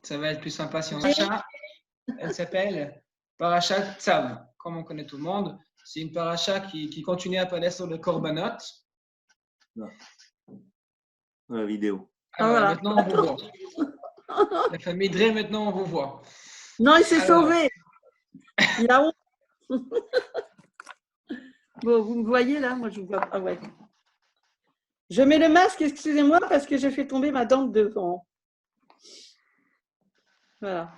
Ça va être plus sympa si on paracha. Elle s'appelle Parashat Tzav, comme on connaît tout le monde. C'est une paracha qui continue à parler sur le Korbanot. Dans la vidéo. Alors, voilà. Maintenant, on vous voit. La famille Drey, maintenant, on vous voit. Non, il s'est sauvé. Il a honte. Bon, vous me voyez là? Moi, je vous vois. Ah ouais. Je mets le masque, excusez-moi, parce que j'ai fait tomber ma dent de devant. Voilà.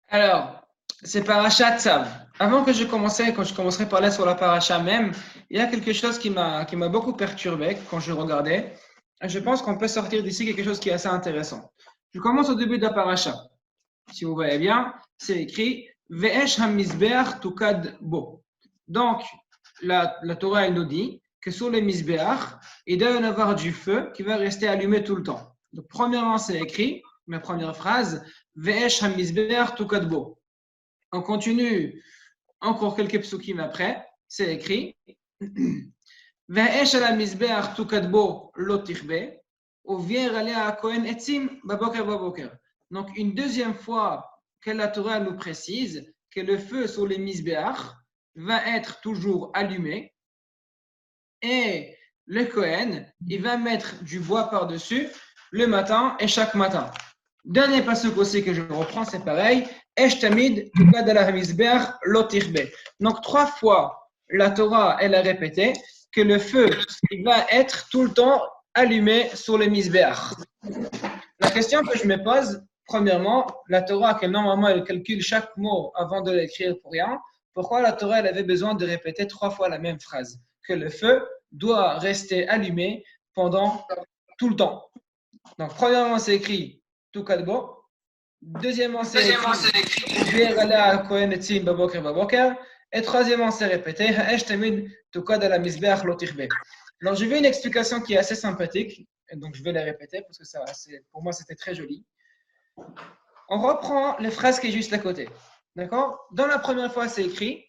Alors, c'est Parashat Tzav. Avant que quand je commencerai à parler sur la paracha même, il y a quelque chose qui m'a beaucoup perturbé quand je regardais. Et je pense qu'on peut sortir d'ici quelque chose qui est assez intéressant. Je commence au début de la paracha. Si vous voyez bien, c'est écrit Ve'esh hamizbeach tukad bo. Donc, la Torah elle nous dit que sur les misbeach, il doit y en avoir du feu qui va rester allumé tout le temps. Donc, premièrement, c'est écrit, ma première phrase, Ve'esh hamizbeach tukad bo. On continue encore quelques psukim après, c'est écrit Ve'esh ala misbeach tukad bo lo tichbe, ou vient alea kohen etzim baboker baboker. Donc, une deuxième fois que la Torah nous précise que le feu sur les misbeach va être toujours allumé et le Kohen, il va mettre du bois par-dessus le matin et chaque matin. Dernier passage aussi que je reprends, c'est pareil. Donc, 3 fois, la Torah, elle a répété que le feu, il va être tout le temps allumé sur les misbeach. La question que je me pose, premièrement, la Torah, que normalement elle calcule chaque mot avant de l'écrire pour rien, pourquoi la Torah elle avait besoin de répéter 3 fois la même phrase? Que le feu doit rester allumé pendant tout le temps. Donc, premièrement, c'est écrit Tukadbo. Deuxièmement, c'est écrit et troisièmement, c'est répété Alors, j'ai vu une explication qui est assez sympathique, et donc je vais la répéter parce que pour moi, c'était très joli. On reprend les phrases qui est juste à côté. D'accord? Dans la première fois, c'est écrit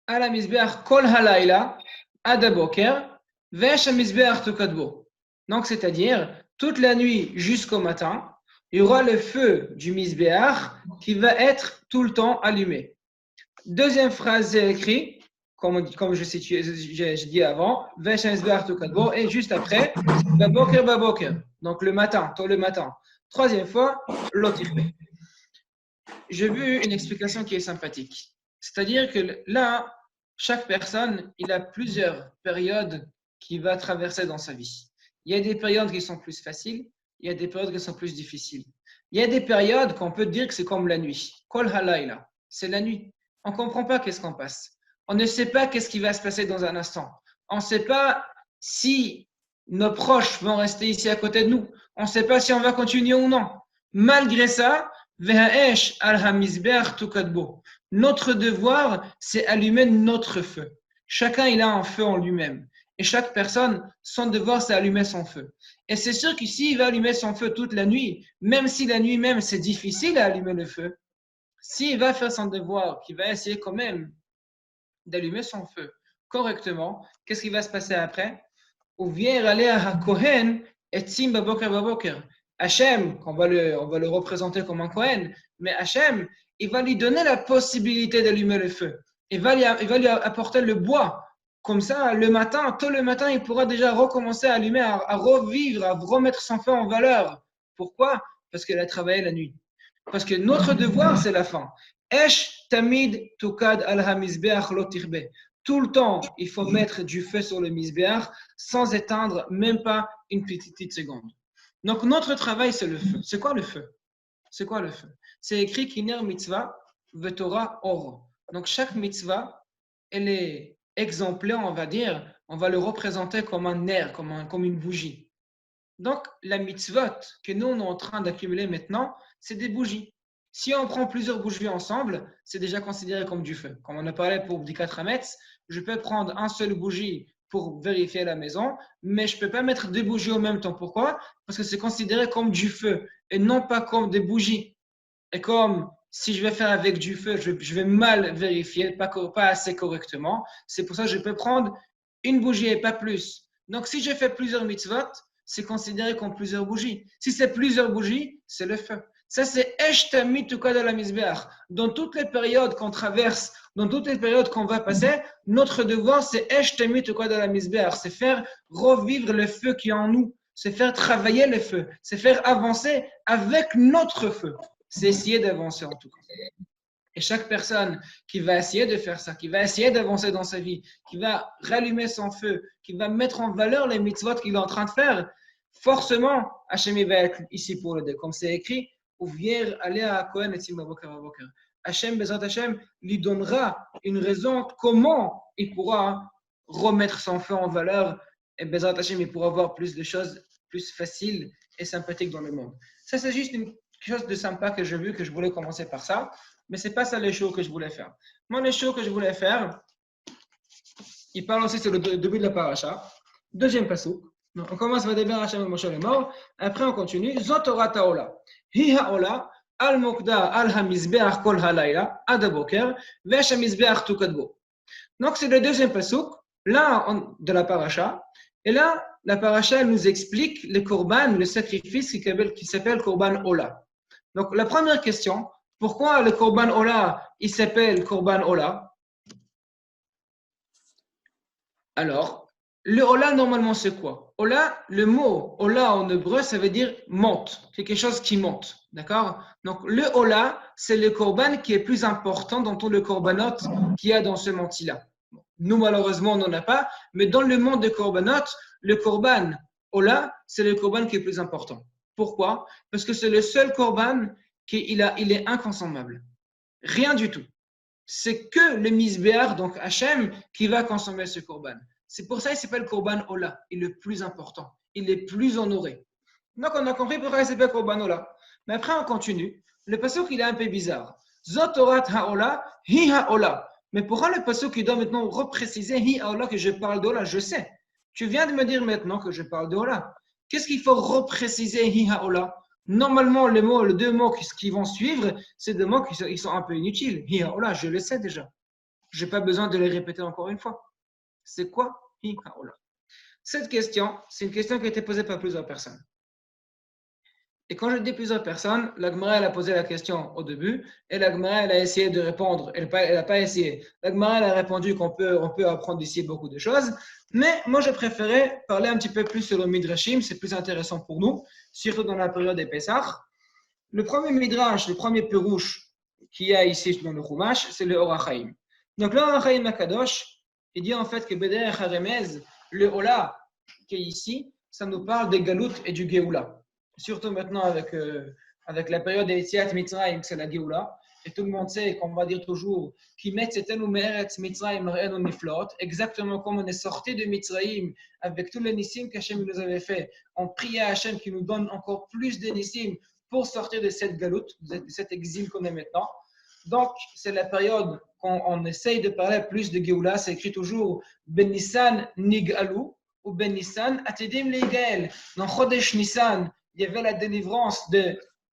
Ala misbeach kol halayla ad aboker vesh misbeach tukadbo. Donc, c'est-à-dire, toute la nuit jusqu'au matin, il y aura le feu du misbeach qui va être tout le temps allumé. Deuxième phrase, c'est écrit, comme j'ai dit avant, vesh misbeach tukadbo, et juste après, baboker baboker. Donc, le matin, tôt le matin. Troisième fois, l'otirbe. J'ai vu une explication qui est sympathique. C'est-à-dire que là, chaque personne, il a plusieurs périodes qu'il va traverser dans sa vie. Il y a des périodes qui sont plus faciles, il y a des périodes qui sont plus difficiles. Il y a des périodes qu'on peut dire que c'est comme la nuit. Kol halayla, c'est la nuit. On ne comprend pas qu'est-ce qu'on passe. On ne sait pas qu'est-ce qui va se passer dans un instant. On ne sait pas si nos proches vont rester ici à côté de nous. On ne sait pas si on va continuer ou non. Malgré ça, notre devoir, c'est allumer notre feu. Chacun, il a un feu en lui-même. Et chaque personne, son devoir, c'est allumer son feu. Et c'est sûr que s'il va allumer son feu toute la nuit, même si la nuit même, c'est difficile à allumer le feu, s'il va faire son devoir, qu'il va essayer quand même d'allumer son feu correctement, qu'est-ce qui va se passer après? Ou vient aller à Kohen et Tzim Baboker Baboker. Hachem, on va le représenter comme un Kohen, mais Hachem, il va lui donner la possibilité d'allumer le feu. Il va lui apporter le bois. Comme ça, tôt le matin, il pourra déjà recommencer à allumer, à revivre, à remettre son feu en valeur. Pourquoi? Parce qu'il a travaillé la nuit. Parce que notre devoir, c'est la fin. Esh tamid tukad al hamizbeach lo tirbe. Tout le temps, il faut mettre du feu sur le misbeach sans éteindre même pas une petite seconde. Donc, notre travail, c'est le feu. C'est quoi le feu? C'est quoi le feu? C'est écrit Kiner mitzvah ve'torah or. Donc, chaque mitzvah, elle est exemplaire, on va dire. On va le représenter comme un ner, comme une bougie. Donc, la mitzvot que nous, on est en train d'accumuler maintenant, c'est des bougies. Si on prend plusieurs bougies ensemble, c'est déjà considéré comme du feu. Comme on a parlé pour Bdikat Hametz, je peux prendre un seul bougie pour vérifier la maison, mais je ne peux pas mettre 2 bougies en même temps. Pourquoi? Parce que c'est considéré comme du feu et non pas comme des bougies. Et comme si je vais faire avec du feu, je vais mal vérifier, pas assez correctement. C'est pour ça que je peux prendre une bougie et pas plus. Donc, si je fais plusieurs mitzvot, c'est considéré comme plusieurs bougies. Si c'est plusieurs bougies, c'est le feu. Ça, c'est Esh Tamid Tukad la Mizbeach. Dans toutes les périodes qu'on traverse, dans toutes les périodes qu'on va passer, notre devoir, c'est Esh Tamid Tukad la Mizbeach. C'est faire revivre le feu qui est en nous. C'est faire travailler le feu. C'est faire avancer avec notre feu. C'est essayer d'avancer en tout cas. Et chaque personne qui va essayer de faire ça, qui va essayer d'avancer dans sa vie, qui va rallumer son feu, qui va mettre en valeur les mitzvot qu'il est en train de faire, forcément, Hachem va être ici pour l'aider. Comme c'est écrit, Ouvier aller à Kohen et Tzimra Boker à Boker. Hachem, Bezrat Hachem, lui donnera une raison comment il pourra remettre son feu en valeur et Bezrat Hachem, il pourra avoir plus de choses plus faciles et sympathiques dans le monde. Ça, c'est juste quelque chose de sympa que j'ai vu, que je voulais commencer par ça. Mais ce n'est pas ça les shows que je voulais faire. Moi, les shows que je voulais faire, il parle aussi sur le début de la paracha. Deuxième passouk. On commence par Deber Hashem Moshe est mort. Après, on continue. Zotorat haola. Hi haola. Al mokda al hamizbeach kol halayla. Ad aboker. Vesh hamizbeach tukadbo. Donc, c'est le deuxième passouk. Là, de la paracha. Et là, la paracha, elle nous explique le korban, le sacrifice qui s'appelle korban ola. Donc, la première question. Pourquoi le Korban Ola, il s'appelle Korban Ola? Alors, le Ola, normalement, c'est quoi? Ola, le mot Ola en hébreu, ça veut dire monte, quelque chose qui monte. D'accord? Donc, le Ola, c'est le Korban qui est plus important dans tout le Korbanot qu'il y a dans ce menti-là. Nous, malheureusement, on n'en a pas, mais dans le monde des Korbanot, le Korban Ola, c'est le Korban qui est plus important. Pourquoi? Parce que c'est le seul Korban il est inconsommable. Rien du tout. C'est que le Mizbeach, donc Hachem, qui va consommer ce korban. C'est pour ça qu'il s'appelle korban Ola. Il est le plus important. Il est plus honoré. Donc on a compris pourquoi il s'appelle korban Ola. Mais après on continue. Le pasuk il est un peu bizarre. Zotorat haola, hi haola. Mais pourquoi le pasuk il doit maintenant repréciser hi haola que je parle d'Ola? Je sais. Tu viens de me dire maintenant que je parle d'Ola. Qu'est-ce qu'il faut repréciser hi haola? Normalement, les deux mots qui vont suivre, c'est des mots qui sont un peu inutiles. Hi haola, je le sais déjà. Je n'ai pas besoin de les répéter encore une fois. C'est quoi hi haola? Cette question, c'est une question qui a été posée par plusieurs personnes. Et quand je dis plusieurs personnes, la Gemara elle a posé la question au début et la Gemara elle a essayé de répondre. Elle n'a pas essayé. La Gemara elle a répondu qu'on peut apprendre d'ici beaucoup de choses. Mais moi, je préférais parler un petit peu plus sur le Midrashim. C'est plus intéressant pour nous, surtout dans la période des Pessah. Le premier Midrash, le premier Perouche qu'il y a ici dans le Chumash, c'est le Or HaChaim. Donc, le Or HaChaim Akadosh, il dit en fait que Bederech HaRemez, le Ola qui est ici, ça nous parle des Galout et du Géoula. Surtout maintenant avec la période des Yetziat Mitzrayim, c'est la Géoula. Et tout le monde sait qu'on va dire toujours qui met Zetenu Me'eretz Mitzrayim Re'enu Niflot, exactement comme on est sorti de Mitzrayim avec tous les nissim qu'Hachem nous avait fait. On prie à Hachem qui nous donne encore plus de nissim pour sortir de cette galoute, de cet exil qu'on est maintenant. Donc, c'est la période qu'on essaye de parler plus de Géoula. C'est écrit toujours Ben Nissan Nigalu ou Ben Nissan Atedim Leigael. Dans Chodesh Nissan, il y avait la délivrance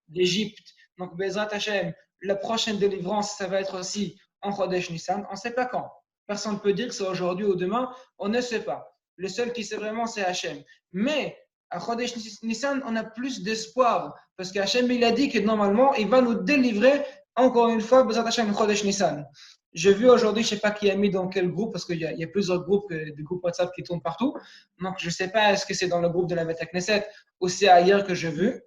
d'Égypte. Donc, Bezrat Hachem, la prochaine délivrance, ça va être aussi en Chodesh Nissan. On ne sait pas quand. Personne ne peut dire que c'est aujourd'hui ou demain. On ne sait pas. Le seul qui sait vraiment, c'est Hachem. Mais à Chodesh Nissan, on a plus d'espoir. Parce qu'Hachem, il a dit que normalement, il va nous délivrer, encore une fois, Bezrat Hachem, Chodesh Nissan. J'ai vu aujourd'hui, je ne sais pas qui a mis dans quel groupe, parce qu'il y a plusieurs groupes, des groupes WhatsApp qui tournent partout. Donc, je ne sais pas est-ce que c'est dans le groupe de la Beth Knesset ou c'est ailleurs que j'ai vu.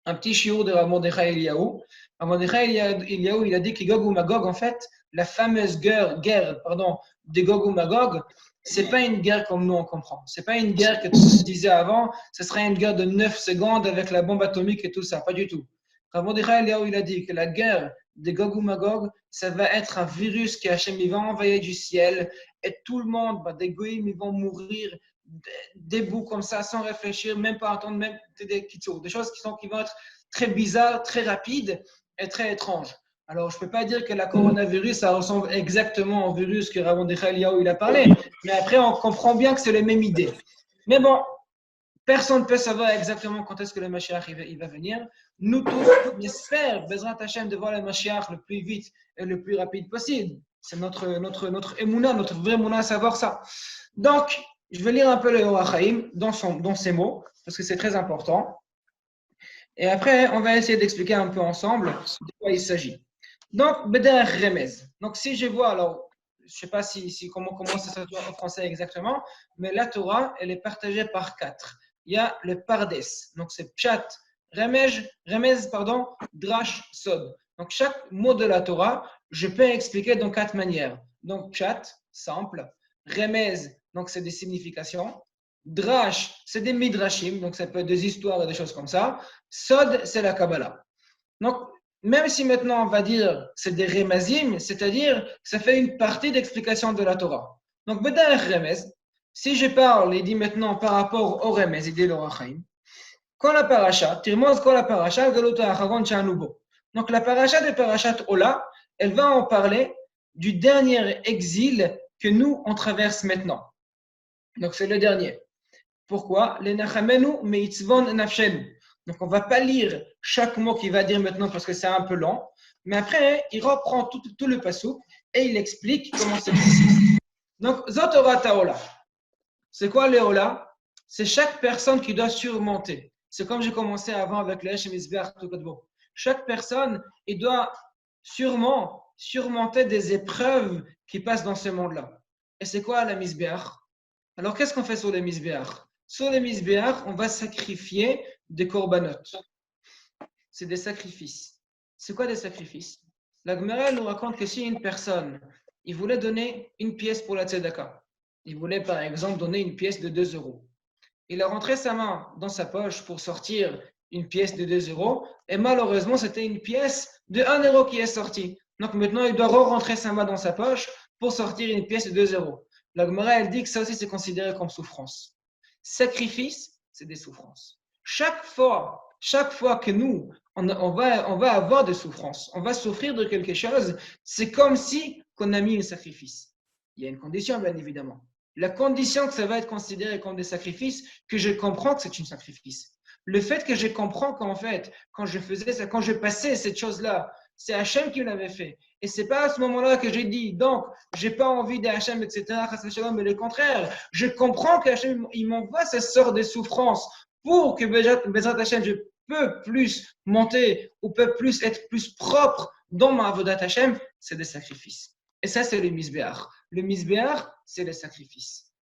Un petit shiur de Rav Mordechai Eliyahu. Rav Mordechai Eliyahu, il a dit que Gog ou Magog, en fait, la fameuse guerre de Gog ou Magog, c'est pas une guerre comme nous on comprend. C'est pas une guerre que tu disais avant, ce serait une guerre de 9 secondes avec la bombe atomique et tout ça, pas du tout. Rav Mordechai Eliyahu, il a dit que la guerre de Gog ou Magog, ça va être un virus que Hachem il va envoyer du ciel et tout le monde, des goïms, ils vont mourir debout comme ça, sans réfléchir, même pas entendre, même des choses qui vont être très bizarres, très rapides et très étranges. Alors, je ne peux pas dire que la coronavirus, ça ressemble exactement au virus que Rav Mordechai Eliyahu il a parlé, mais après, on comprend bien que c'est les mêmes idées. Mais bon, personne ne peut savoir exactement quand est-ce que le Mashiach il va venir. Nous tous, on espère, Bezrat Hachem, de voir le Mashiach le plus vite et le plus rapide possible. C'est notre émouna, notre vrai émouna à savoir ça. Donc, je vais lire un peu le Or HaChaim dans ses mots. parce que c'est très important. Et après, on va essayer d'expliquer un peu ensemble de quoi il s'agit. Donc, Beder Remez. Donc, si je vois, alors, je ne sais pas comment ça se traduit en français exactement, mais la Torah, elle est partagée par 4. Il y a le Pardes, donc c'est Pshat, Remez, pardon, Drash, Sod. Donc, chaque mot de la Torah, je peux expliquer dans 4 manières. Donc, Pshat, simple. Remez, donc c'est des significations. Drash, c'est des midrashim, donc ça peut être des histoires et des choses comme ça. Sod, c'est la Kabbalah. Donc, même si maintenant on va dire c'est des remazim, c'est-à-dire que ça fait une partie d'explication de la Torah. Donc, Beda remez, si je parle et dis maintenant par rapport au remez, il dit l'orachaim, quand la paracha, tirmoz quand la paracha, galota acharon chanubo. Donc, la paracha de Parashat Ola, elle va en parler du dernier exil que nous, on traverse maintenant. Donc, c'est le dernier. Pourquoi? Les nachamenu meitzvon nafshenu. Donc, on ne va pas lire chaque mot qu'il va dire maintenant parce que c'est un peu long. Mais après, il reprend tout le passouk et il explique comment c'est possible. Donc, Zotora Taola. C'est quoi les Ola? C'est chaque personne qui doit surmonter. C'est comme j'ai commencé avant avec le Heshem Isbeach Tukadbo. Chaque personne, il doit surmonter des épreuves qui passent dans ce monde-là. Et c'est quoi la Misbeach? Alors, qu'est-ce qu'on fait sur les Misbeach? Sur les Misbeach, on va sacrifier des korbanot. C'est des sacrifices. C'est quoi des sacrifices? La Gemara nous raconte que si une personne, il voulait donner une pièce pour la tzedaka, il voulait par exemple donner une pièce de 2 euros. Il a rentré sa main dans sa poche pour sortir une pièce de 2 euros et malheureusement, c'était une pièce de 1 euro qui est sortie. Donc maintenant, il doit rentrer sa main dans sa poche pour sortir une pièce de 2 euros. La Gemara, elle dit que ça aussi, c'est considéré comme souffrance. Sacrifice, c'est des souffrances. Chaque fois que nous, on va avoir des souffrances, on va souffrir de quelque chose, c'est comme si on a mis un sacrifice. Il y a une condition, bien évidemment. La condition que ça va être considéré comme des sacrifices, que je comprends que c'est un sacrifice. Le fait que je comprends qu'en fait, quand je faisais ça, quand je passais cette chose-là, c'est Hachem qui l'avait fait. Et c'est pas à ce moment-là que j'ai dit, donc, j'ai pas envie d'Hachem, etc., mais le contraire. Je comprends qu'Hachem, il m'envoie cette sorte de souffrance pour que Bezrat Hachem, je peux plus monter ou peux plus être plus propre dans ma Avodat Hachem, c'est des sacrifices. Et ça, c'est le Misbéach. Le Misbéach, c'est les sacrifices.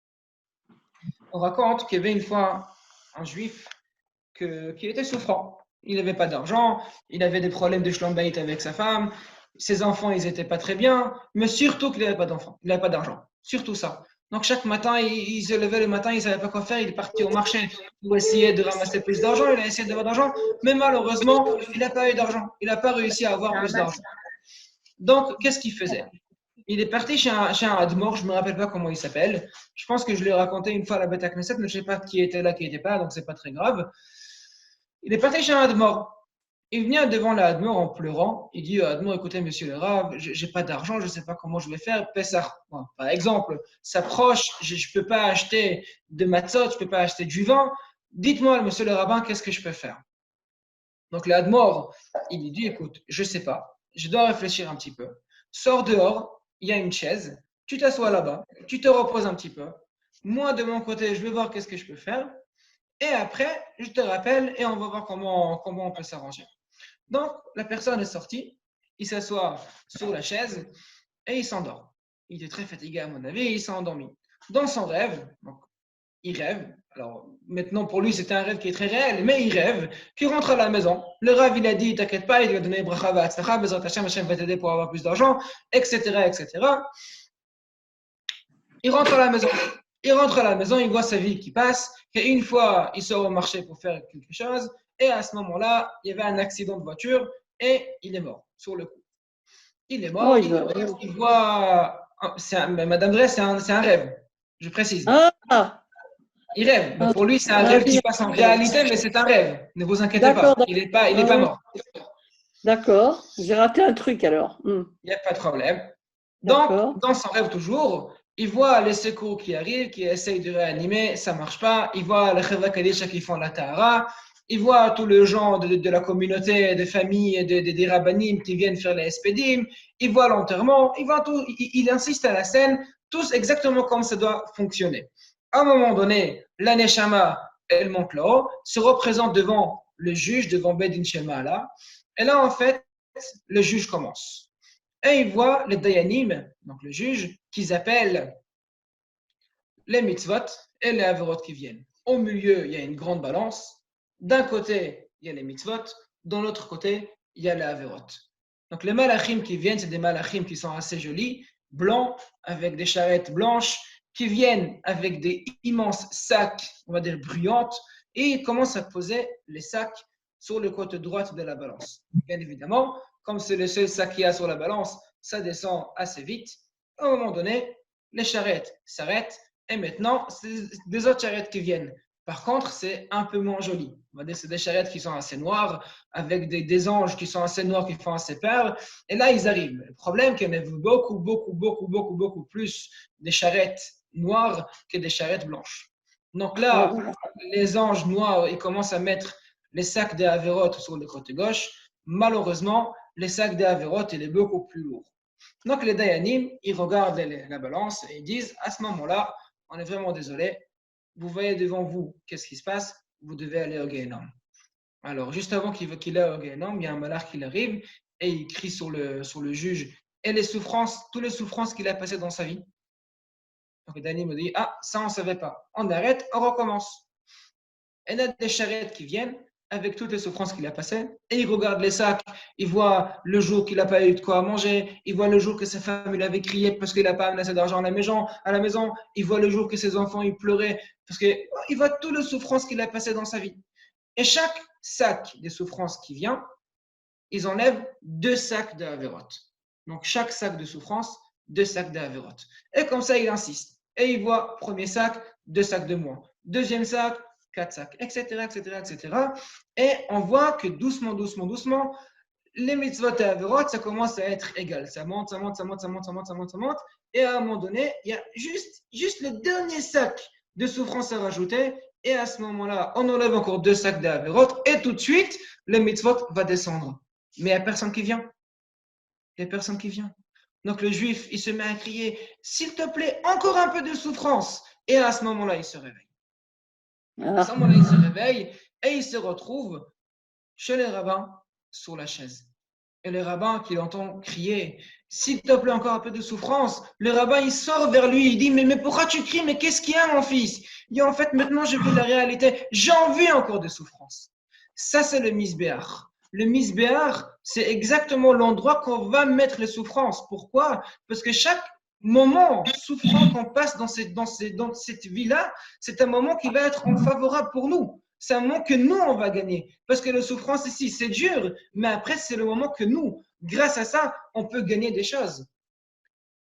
On raconte qu'il y avait une fois un juif qui était souffrant. Il n'avait pas d'argent, il avait des problèmes de shlom bayit avec sa femme, ses enfants, ils n'étaient pas très bien, mais surtout qu'il n'avait pas d'enfants, il n'avait pas d'argent. Surtout ça. Donc chaque matin, il se levait le matin, il ne savait pas quoi faire, il est parti au marché pour essayer de ramasser plus d'argent, il a essayé d'avoir d'argent, mais malheureusement, il n'a pas eu d'argent, il n'a pas réussi à avoir plus d'argent. Donc, qu'est-ce qu'il faisait? Il est parti chez un Admor, je ne me rappelle pas comment il s'appelle. Je pense que je l'ai raconté une fois à la Beth Knesset, mais je ne sais pas qui était là, qui n'était pas, donc ce n'est pas très grave. Il est parti chez un Admor. Il vient devant l'Admor en pleurant. Il dit Admor, écoutez, monsieur le Rav, je n'ai pas d'argent, je ne sais pas comment je vais faire. Pessah, bon, par exemple, s'approche, je ne peux pas acheter de matzot, je ne peux pas acheter du vin. Dites-moi, monsieur le rabbin, qu'est-ce que je peux faire? Donc l'Admor, il lui dit écoute, je ne sais pas, je dois réfléchir un petit peu. Sors dehors, il y a une chaise, tu t'assois là-bas, tu te reposes un petit peu. Moi, de mon côté, je vais voir qu'est-ce que je peux faire. Et après, je te rappelle et on va voir comment on peut s'arranger. Donc, la personne est sortie, il s'assoit sur la chaise et il s'endort. Il était très fatigué à mon avis et il s'est endormi. Dans son rêve, donc, il rêve. Alors, maintenant, pour lui, c'était un rêve qui est très réel, mais il rêve qu'il rentre à la maison. Le Rav, il a dit, t'inquiète pas, il lui a donné bracha v'atzlacha, Bezrat Hashem, Hashem va t'aider pour avoir plus d'argent, etc., etc. Il rentre à la maison. Il voit sa vie qui passe, et une fois, il sort au marché pour faire quelque chose, et à ce moment-là, il y avait un accident de voiture, et il est mort, sur le coup. Il est mort, il voit... Madame Drey, c'est un rêve, je précise. Il rêve. Donc pour lui, c'est un rêve qui passe en réalité, mais c'est un rêve. Ne vous inquiétez pas, il n'est pas mort. D'accord, j'ai raté un truc alors. Il n'y a pas de problème. Donc, dans son rêve toujours, il voit les secours qui arrivent, qui essayent de réanimer, ça ne marche pas. Il voit les Cheva Kadisha qui font la Tahara. Il voit tous les gens de la communauté, des familles, des rabbinim qui viennent faire les espédim. Il voit l'enterrement. Il voit tout. Il insiste à la scène, tous exactement comme ça doit fonctionner. À un moment donné, la Neshama, elle monte là-haut, se représente devant le juge, devant Bedin Shema là. Et là, en fait, le juge commence. Et il voit les Dayanim, donc le juge, qu'ils appellent les mitzvot et les averot qui viennent. Au milieu, il y a une grande balance. D'un côté, il y a les mitzvot. De l'autre côté, il y a les averot. Donc les malachim qui viennent, c'est des malachim qui sont assez jolis, blancs, avec des charrettes blanches, qui viennent avec des immenses sacs, on va dire bruyantes, et ils commencent à poser les sacs sur le côté droit de la balance. Bien évidemment, comme c'est le seul sac qu'il y a sur la balance, ça descend assez vite. À un moment donné, les charrettes s'arrêtent, et maintenant, c'est des autres charrettes qui viennent. Par contre, c'est un peu moins joli. On va dire c'est des charrettes qui sont assez noires, avec des anges qui sont assez noirs, qui font assez peur. Et là, ils arrivent. Le problème, c'est qu'il y en a beaucoup plus des charrettes noires que des charrettes blanches. Donc là, les anges noirs, ils commencent à mettre les sacs des Averot sur le côté gauche. Malheureusement, les sacs des Averot, il est beaucoup plus lourd. Donc les Dayanim, ils regardent la balance et ils disent, à ce moment-là, on est vraiment désolé, vous voyez devant vous, qu'est-ce qui se passe? Vous devez aller au Gehenom. Alors, juste avant qu'il aille au Gehenom, il y a un malach qui arrive et il crie sur le juge et les souffrances, toutes les souffrances qu'il a passées dans sa vie. Donc, Dani me dit, ah, ça, on ne savait pas. On arrête, on recommence. Et il y a des charrettes qui viennent avec toutes les souffrances qu'il a passées et il regarde les sacs, il voit le jour qu'il n'a pas eu de quoi manger, il voit le jour que sa femme il avait crié parce qu'il n'a pas amené assez d'argent à la maison, il voit le jour que ses enfants ils pleuraient parce qu'il voit toutes les souffrances qu'il a passées dans sa vie. Et chaque sac des souffrances qui vient, ils enlèvent 2 sacs de Averot. Donc chaque sac de souffrance, 2 sacs de Averot. Et comme ça, il insiste. Et il voit, premier sac, 2 sacs de moins. Deuxième sac, 4 sacs, etc. Et on voit que doucement, les mitzvot et Averot, ça commence à être égal. Ça monte. Et à un moment donné, il y a juste le dernier sac de souffrance à rajouter. Et à ce moment-là, on enlève encore 2 sacs d'Averot. Et tout de suite, le mitzvot va descendre. Mais il n'y a personne qui vient. Donc le juif, il se met à crier, s'il te plaît, encore un peu de souffrance. Et à ce moment-là, il se réveille. À ce moment-là, il se réveille et il se retrouve chez les rabbins sur la chaise. Et le rabbin qui l'entend crier, s'il te plaît, encore un peu de souffrance, le rabbin, il sort vers lui, il dit, mais pourquoi tu cries? Mais qu'est-ce qu'il y a, mon fils? Il dit, en fait, maintenant, j'ai vu la réalité. J'ai envie encore de souffrance. Ça, c'est le misbéach. Le misbéach, c'est exactement l'endroit qu'on va mettre les souffrances. Pourquoi? Parce que chaque moment souffrant qu'on passe dans cette vie-là, c'est un moment qui va être favorable pour nous. C'est un moment que nous, on va gagner. Parce que la souffrance ici, c'est dur, mais après, c'est le moment que nous, grâce à ça, on peut gagner des choses.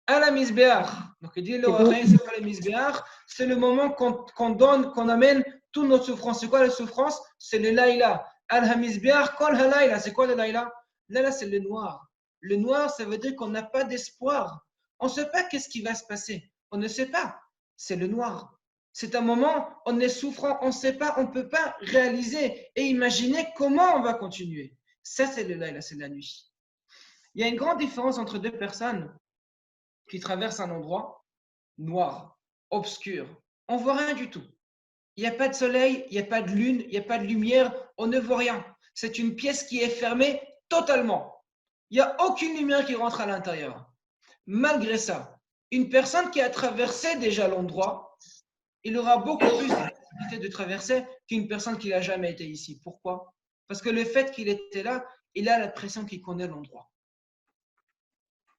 À la misbéach, donc il dit, c'est pas le misbéach, c'est le moment qu'on donne, qu'on amène toutes nos souffrances. C'est quoi la souffrance? C'est le laïla. Al-Hamizbéach, kol ha-laïla. C'est quoi le laïla? Laïla, c'est le noir. Le noir, ça veut dire qu'on n'a pas d'espoir. On ne sait pas qu'est-ce qui va se passer. On ne sait pas. C'est le noir. C'est un moment, on est souffrant, on ne sait pas, on ne peut pas réaliser et imaginer comment on va continuer. Ça, c'est le laïla, c'est la nuit. Il y a une grande différence entre 2 personnes qui traversent un endroit noir, obscur. On ne voit rien du tout. Il n'y a pas de soleil, il n'y a pas de lune, il n'y a pas de lumière, on ne voit rien. C'est une pièce qui est fermée totalement. Il n'y a aucune lumière qui rentre à l'intérieur. Malgré ça, une personne qui a traversé déjà l'endroit, il aura beaucoup plus de possibilités de traverser qu'une personne qui n'a jamais été ici. Pourquoi? Parce que le fait qu'il était là, il a l'impression qu'il connaît l'endroit.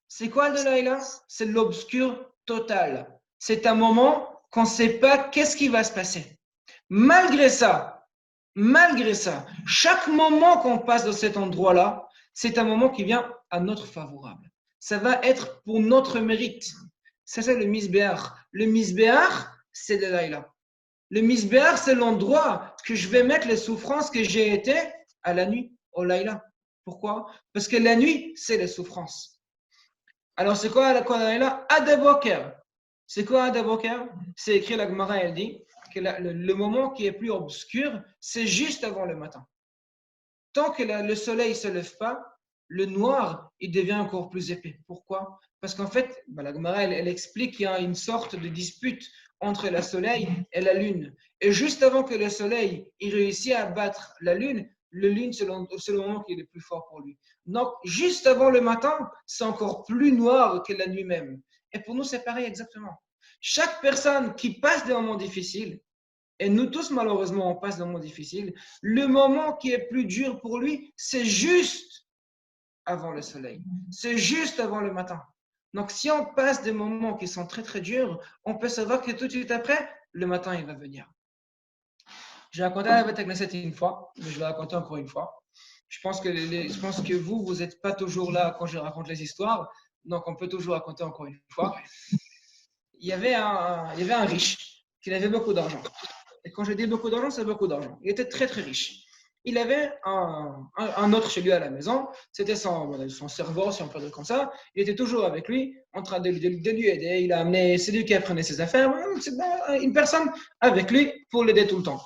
C'est quoi le laïla? C'est l'obscur total. C'est un moment qu'on ne sait pas qu'est-ce qui va se passer. Malgré ça, chaque moment qu'on passe dans cet endroit-là, c'est un moment qui vient à notre favorable. Ça va être pour notre mérite. Ça, c'est le misbéach. Le misbéach, c'est le laïla. Le misbéach, c'est l'endroit que je vais mettre les souffrances que j'ai été à la nuit, au laïla. Pourquoi? Parce que la nuit, c'est les souffrances. Alors, c'est quoi la laïla? Adaboker. C'est quoi Adaboker? C'est écrit, la Gemara, elle dit que le moment qui est plus obscur, c'est juste avant le matin. Tant que le soleil ne se lève pas, le noir, il devient encore plus épais. Pourquoi? Parce qu'en fait, la Gemara, elle explique qu'il y a une sorte de dispute entre le soleil et la lune. Et juste avant que le soleil il réussit à battre la lune, le lune, c'est le moment qui est le plus fort pour lui. Donc, juste avant le matin, c'est encore plus noir que la nuit même. Et pour nous, c'est pareil exactement. Chaque personne qui passe des moments difficiles, et nous tous, malheureusement, on passe des moments difficiles, le moment qui est plus dur pour lui, c'est juste avant le soleil. C'est juste avant le matin. Donc, si on passe des moments qui sont très, très durs, on peut savoir que tout de suite après, le matin, il va venir. J'ai raconté à la Beth Knesset une fois, mais je vais raconter encore une fois. Je pense que vous n'êtes pas toujours là quand je raconte les histoires, donc on peut toujours raconter encore une fois. Il y avait un riche qui avait beaucoup d'argent. Et quand je dis beaucoup d'argent, c'est beaucoup d'argent. Il était très, très riche. Il avait un autre chez lui à la maison. C'était son serveur, si on peut dire comme ça. Il était toujours avec lui, en train de lui aider. C'est lui qui apprenait ses affaires. C'est une personne avec lui pour l'aider tout le temps.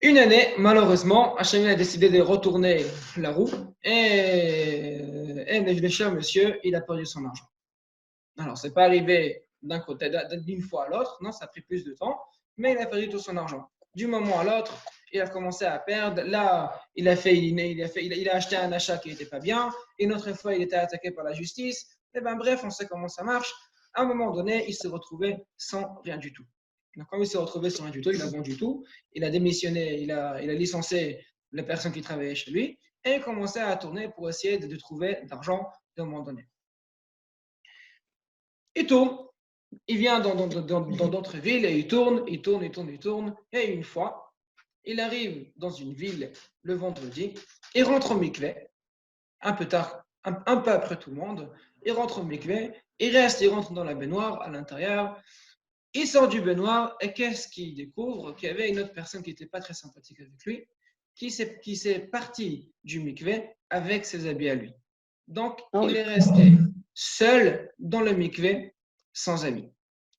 Une année, malheureusement, Hachem a décidé de retourner la roue et le cher monsieur, il a perdu son argent. Alors, ce n'est pas arrivé d'une fois à l'autre, non, ça a pris plus de temps, mais il a perdu tout son argent. Du moment à l'autre, il a commencé à perdre. Là, il a acheté un achat qui n'était pas bien. Une autre fois, il était attaqué par la justice. Et ben, bref, on sait comment ça marche. À un moment donné, il s'est retrouvé sans rien du tout. Donc, quand il s'est retrouvé sans rien du tout, il a vendu tout. Il a démissionné, il a licencié les personnes qui travaillaient chez lui et il commençait à tourner pour essayer de trouver de l'argent à un moment donné. Il tourne, il vient dans d'autres villes et il tourne. Et une fois, il arrive dans une ville le vendredi, il rentre au mikvé, un peu tard, un peu après tout le monde, il rentre au mikvé, il rentre dans la baignoire à l'intérieur, il sort du baignoire et qu'est-ce qu'il découvre? Qu'il y avait une autre personne qui n'était pas très sympathique avec lui, qui s'est parti du mikvé avec ses habits à lui. Donc, il est resté seul dans le mikvé, sans amis.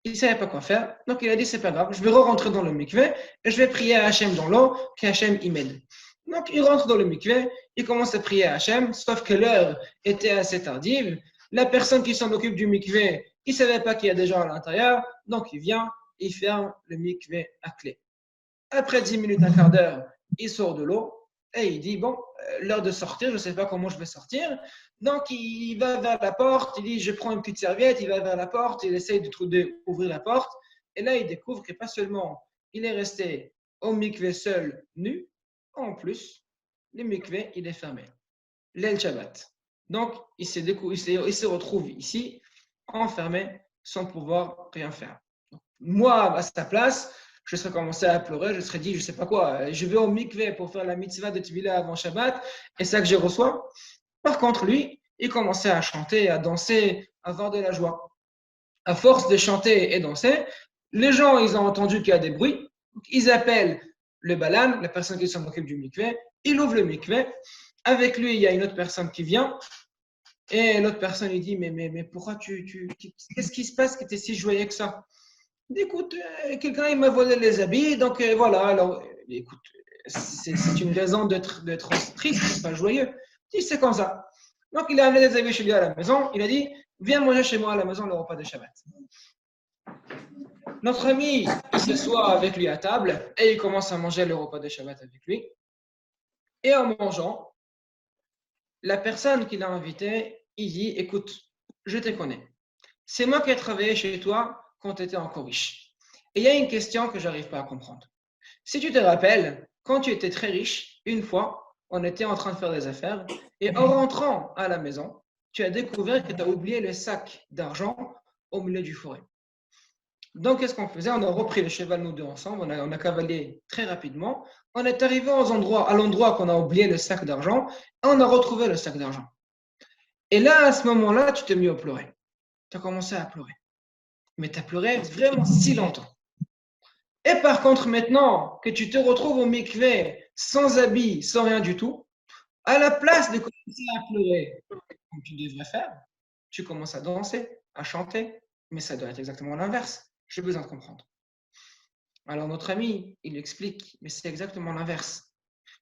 Il ne savait pas quoi faire, donc il a dit c'est pas grave, je vais rentrer dans le mikvé et je vais prier à Hachem dans l'eau, qu'Hachem y m'aide. Donc il rentre dans le mikvé, il commence à prier à Hachem, sauf que l'heure était assez tardive. La personne qui s'en occupe du mikvé, il ne savait pas qu'il y a des gens à l'intérieur, donc il vient, il ferme le mikvé à clé. Après 10 minutes, un quart d'heure, il sort de l'eau et il dit bon, l'heure de sortir, je ne sais pas comment je vais sortir. Donc, il va vers la porte, il dit je prends une petite serviette, il va vers la porte, il essaye d'ouvrir la porte. Et là, il découvre que pas seulement il est resté au mikvé seul, nu, en plus, le mikvé, il est fermé. L'El Shabbat. Donc, il se retrouve ici, enfermé, sans pouvoir rien faire. Donc, moi, à sa place, je serais commencé à pleurer, je serais dit, je ne sais pas quoi, je vais au mikvé pour faire la mitzvah de Tvila avant Shabbat, et ça que je reçois. Par contre, lui, il commençait à chanter, à danser, à avoir de la joie. À force de chanter et danser, les gens, ils ont entendu qu'il y a des bruits. Ils appellent le balan, la personne qui s'en occupe du mikvé. Il ouvre le mikvé. Avec lui, il y a une autre personne qui vient. Et l'autre personne, il dit, mais pourquoi qu'est-ce qui se passe que tu es si joyeux que ça? Il dit, écoute, quelqu'un, il m'a volé les habits. Donc voilà, alors, écoute, c'est une raison d'être triste, pas joyeux. Il dit, c'est comme ça. Donc, il a amené des habits chez lui à la maison. Il a dit, viens manger chez moi à la maison le repas de Shabbat. Notre ami, il s'assoit avec lui à table et il commence à manger le repas de Shabbat avec lui. Et en mangeant, la personne qui l'a invité, il dit, écoute, je te connais. C'est moi qui ai travaillé chez toi quand tu étais encore riche. Et il y a une question que je n'arrive pas à comprendre. Si tu te rappelles, quand tu étais très riche, une fois, on était en train de faire des affaires et en rentrant à la maison, tu as découvert que tu as oublié le sac d'argent au milieu du forêt. Donc, qu'est-ce qu'on faisait? On a repris le cheval, nous deux ensemble, on a cavalé très rapidement. On est arrivé à l'endroit qu'on a oublié le sac d'argent et on a retrouvé le sac d'argent. Et là, à ce moment-là, tu t'es mis à pleurer. Tu as commencé à pleurer. Mais tu as pleuré vraiment si longtemps. Et par contre, maintenant que tu te retrouves au mikvé, sans habit, sans rien du tout, à la place de commencer à pleurer, comme tu devrais faire, tu commences à danser, à chanter, mais ça doit être exactement l'inverse. J'ai besoin de comprendre. Alors notre ami, il explique, mais c'est exactement l'inverse.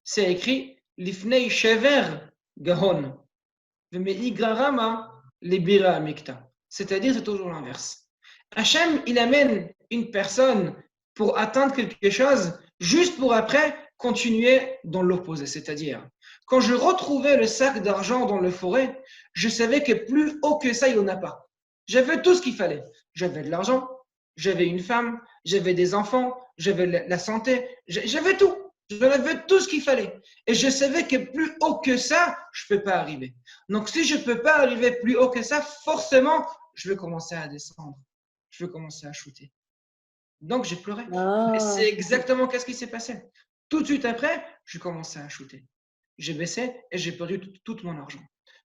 C'est écrit Lifnei Shever Gahon, Vemei Garama Libira Mikta. C'est-à-dire, c'est toujours l'inverse. Hachem, il amène une personne pour atteindre quelque chose, juste pour après continuer dans l'opposé. C'est-à-dire, quand je retrouvais le sac d'argent dans la forêt, je savais que plus haut que ça, il n'y en a pas. J'avais tout ce qu'il fallait. J'avais de l'argent, j'avais une femme, j'avais des enfants, j'avais la santé, j'avais tout. J'avais tout ce qu'il fallait. Et je savais que plus haut que ça, je ne peux pas arriver. Donc, si je ne peux pas arriver plus haut que ça, forcément, je vais commencer à descendre. Je vais commencer à shooter. Donc, j'ai pleuré. Et c'est exactement ce qui s'est passé. Tout de suite après, je commençais à shooter. J'ai baissé et j'ai perdu tout mon argent.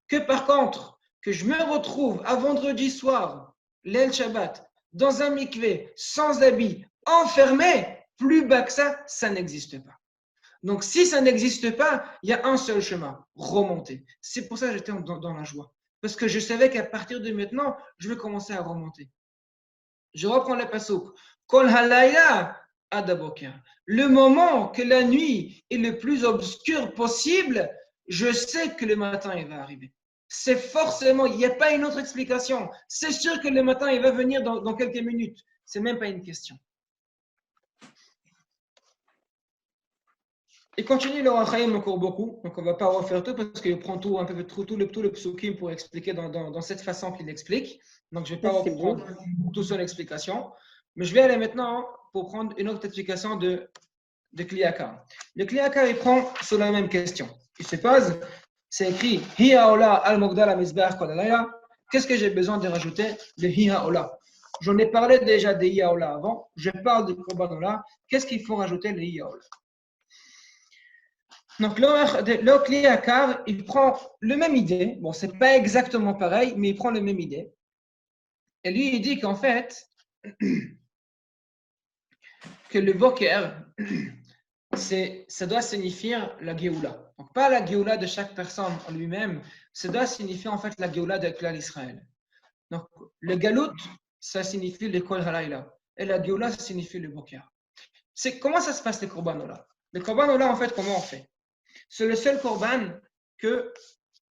Que par contre, que je me retrouve à vendredi soir, l'El Shabbat, dans un mikvé, sans habit, enfermé, plus bas que ça n'existe pas. Donc, si ça n'existe pas, il y a un seul chemin, remonter. C'est pour ça que j'étais dans la joie. Parce que je savais qu'à partir de maintenant, je vais commencer à remonter. Je reprends le pasuk. Kol halayla adaboker. Le moment que la nuit est le plus obscur possible, je sais que le matin il va arriver. C'est forcément, il n'y a pas une autre explication. C'est sûr que le matin il va venir dans quelques minutes. C'est même pas une question. Il continue le Rachaim encore beaucoup, donc on ne va pas refaire tout parce qu'il prend tout, un peu tout le psukim pour expliquer dans cette façon qu'il explique. Donc je ne vais pas reprendre toute son explication, mais je vais aller maintenant pour prendre une autre explication de Kliakar. Le Kliakar, il prend sur la même question. Il se pose, c'est écrit Hiya Ola al Mogdal Amizbeach Kol Halayla. Qu'est-ce que j'ai besoin de rajouter? Le Hiya Ola. J'en ai parlé déjà de Hiya Ola avant, je parle de Korban Ola. Qu'est-ce qu'il faut rajouter le Hiya Ola? Donc, le Kliakar, il prend la même idée. Bon, c'est pas exactement pareil, mais il prend la même idée. Et lui, il dit qu'en fait, que le Boker, ça doit signifier la Géoula. Donc, pas la Géoula de chaque personne en lui-même, ça doit signifier en fait la Géoula de l'Israël Israël. Donc, le Galout, ça signifie le Kol Halayla. Et la Géoula, ça signifie le Boker. Comment ça se passe, les Korban Ola? Les Korban Ola, en fait, comment on fait? C'est le seul korban que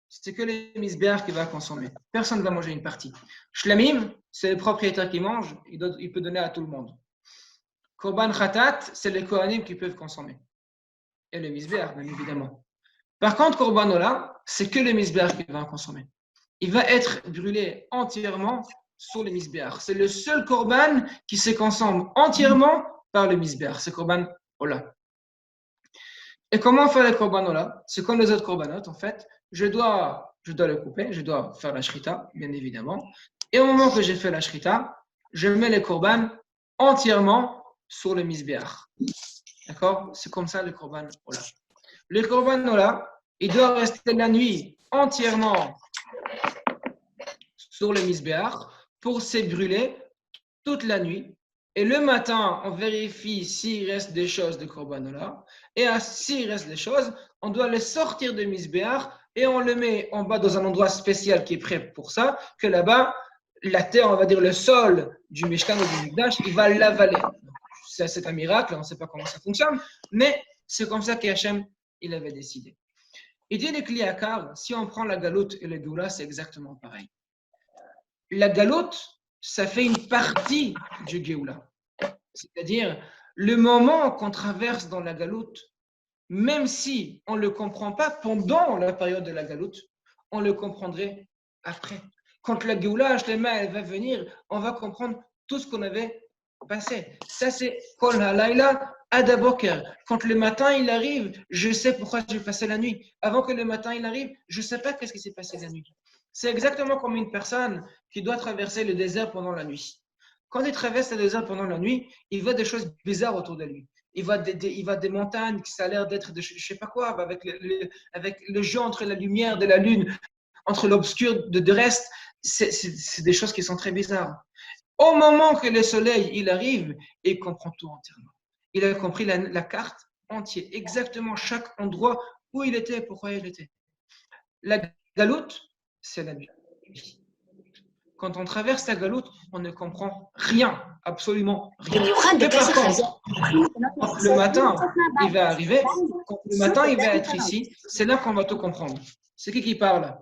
c'est que les misbéach qui va consommer. Personne ne va manger une partie. Shlamim, c'est le propriétaire qui mange, il peut donner à tout le monde. Korban khatat, c'est les kohanim qui peuvent consommer. Et les misbéach, bien évidemment. Par contre, korban ola, c'est que les misbéach qui va consommer. Il va être brûlé entièrement sur les misbéach. C'est le seul korban qui se consomme entièrement par les misbéach. C'est korban ola. Et comment faire le korban ola? C'est comme les autres korbanot, en fait. Je dois le couper, je dois faire la shrita, bien évidemment. Et au moment que j'ai fait la shrita, je mets le korban entièrement sur le misbéach. D'accord? C'est comme ça le korban ola. Le korban ola, il doit rester la nuit entièrement sur le misbéach pour se brûler toute la nuit. Et le matin, on vérifie s'il reste des choses de korban ola. Et s'il reste des choses, on doit les sortir de misbéach et on le met en bas dans un endroit spécial qui est prêt pour ça, que là-bas, la terre, on va dire le sol du Mishkan ou du Mikdash, il va l'avaler. C'est un miracle, on ne sait pas comment ça fonctionne, mais c'est comme ça qu'Hachem, il avait décidé. Il dit les Kliakar, si on prend la galoute et le Géoula, c'est exactement pareil. La galoute, ça fait une partie du Géoula. C'est-à-dire, le moment qu'on traverse dans la galoute, même si on ne le comprend pas pendant la période de la galoute, on le comprendrait après. Quand la Géoula, elle va venir, on va comprendre tout ce qu'on avait passé. Ça, c'est Kol Halayla Adaboker. Quand le matin, il arrive, je sais pourquoi j'ai passé la nuit. Avant que le matin, il arrive, je ne sais pas qu'est-ce qui s'est passé la nuit. C'est exactement comme une personne qui doit traverser le désert pendant la nuit. Quand il traverse le désert pendant la nuit, il voit des choses bizarres autour de lui. Il voit des montagnes qui ça a l'air d'être de je ne sais pas quoi, avec le jeu entre la lumière de la lune, entre l'obscur de reste, c'est des choses qui sont très bizarres. Au moment que le soleil il arrive, il comprend tout entièrement. Il a compris la carte entière, exactement chaque endroit où il était et pourquoi il était. La galoute, c'est la nuit. Quand on traverse la galoute, on ne comprend rien, absolument rien. Mais par contre, quand le matin, il va arriver, quand le matin, il va être ici, c'est là qu'on va tout comprendre. C'est qui parle?